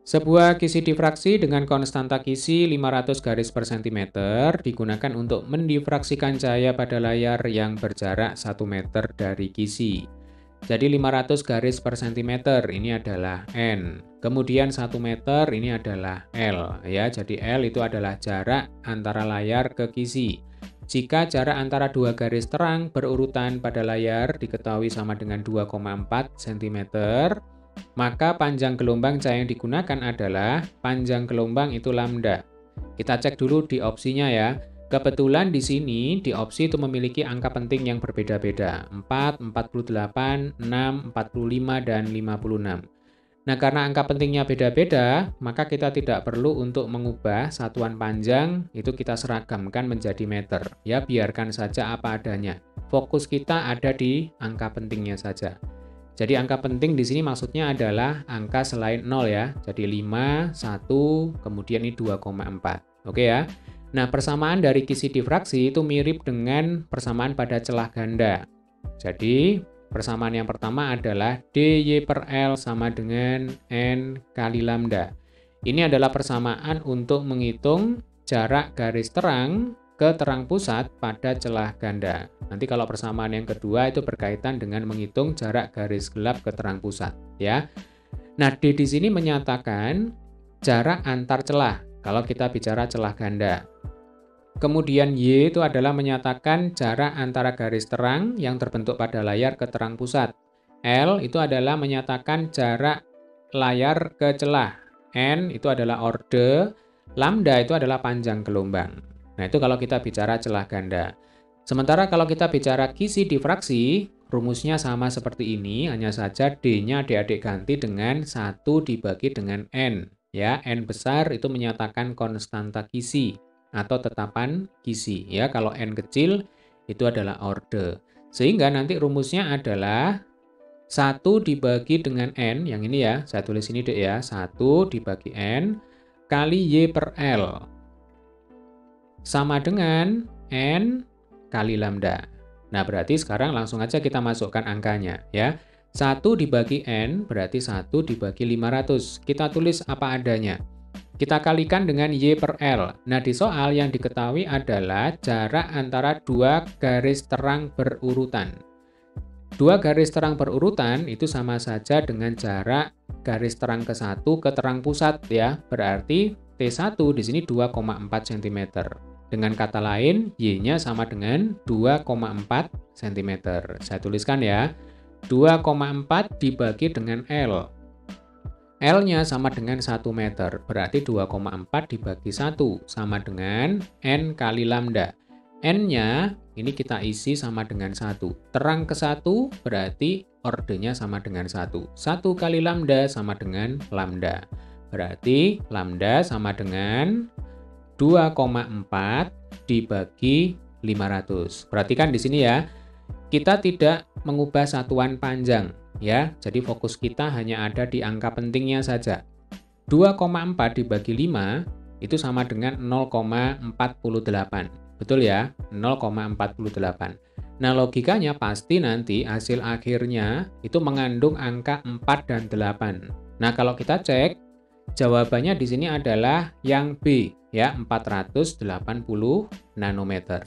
Sebuah kisi difraksi dengan konstanta kisi 500 garis per sentimeter digunakan untuk mendifraksikan cahaya pada layar yang berjarak 1 meter dari kisi. Jadi 500 garis per sentimeter ini adalah N. Kemudian 1 meter ini adalah L. Ya, jadi L itu adalah jarak antara layar ke kisi. Jika jarak antara dua garis terang berurutan pada layar diketahui sama dengan 2,4 cm, maka panjang gelombang cahaya yang digunakan adalah panjang gelombang itu lambda. Kita cek dulu di opsinya ya. Kebetulan di sini di opsi itu memiliki angka penting yang berbeda-beda. 4, 48, 6, 45, dan 56. Nah, karena angka pentingnya beda-beda, maka kita tidak perlu untuk mengubah satuan panjang, itu kita seragamkan menjadi meter. Ya, biarkan saja apa adanya. Fokus kita ada di angka pentingnya saja. Jadi angka penting di sini maksudnya adalah angka selain 0 ya. Jadi 5, 1, kemudian ini 2,4. Oke ya. Nah, persamaan dari kisi difraksi itu mirip dengan persamaan pada celah ganda. Jadi, persamaan yang pertama adalah dy per L sama dengan N kali lambda. Ini adalah persamaan untuk menghitung jarak garis terang ke terang pusat pada celah ganda. Nanti kalau persamaan yang kedua itu berkaitan dengan menghitung jarak garis gelap ke terang pusat, ya. Nah, D di sini menyatakan jarak antar celah kalau kita bicara celah ganda. Kemudian Y itu adalah menyatakan jarak antara garis terang yang terbentuk pada layar ke terang pusat. L itu adalah menyatakan jarak layar ke celah. N itu adalah orde, lambda itu adalah panjang gelombang. Nah, itu kalau kita bicara celah ganda. Sementara kalau kita bicara kisi difraksi, rumusnya sama seperti ini, hanya saja D-nya adik-adik ganti dengan 1 dibagi dengan N. Ya, N besar itu menyatakan konstanta kisi atau tetapan kisi. Ya, kalau N kecil itu adalah orde. Sehingga nanti rumusnya adalah 1 dibagi dengan N, yang ini ya, saya tulis ini deh ya, 1 dibagi N kali Y per L. Sama dengan N kali lambda. Nah, berarti sekarang langsung aja kita masukkan angkanya ya. 1 dibagi N berarti 1 dibagi 500. Kita tulis apa adanya. Kita kalikan dengan Y per L. Nah, di soal yang diketahui adalah jarak antara dua garis terang berurutan. Dua garis terang berurutan itu sama saja dengan jarak garis terang ke-1 ke terang pusat ya. Berarti T1 di sini 2,4 cm. Dengan kata lain, Y-nya sama dengan 2,4 cm. Saya tuliskan ya, 2,4 dibagi dengan L. L-nya sama dengan 1 meter, berarti 2,4 dibagi 1, sama dengan N kali lambda. N-nya, ini kita isi sama dengan 1. Terang ke 1, berarti ordenya sama dengan 1. 1 kali lambda sama dengan lambda. Berarti lambda sama dengan 2,4 dibagi 500. Perhatikan di sini ya, kita tidak mengubah satuan panjang ya. Jadi fokus kita hanya ada di angka pentingnya saja. 2,4 dibagi 5 itu sama dengan 0,48. Betul ya? 0,48. Nah, logikanya pasti nanti hasil akhirnya itu mengandung angka 4 dan 8. Nah, kalau kita cek jawabannya di sini adalah yang B ya, 480 nanometer.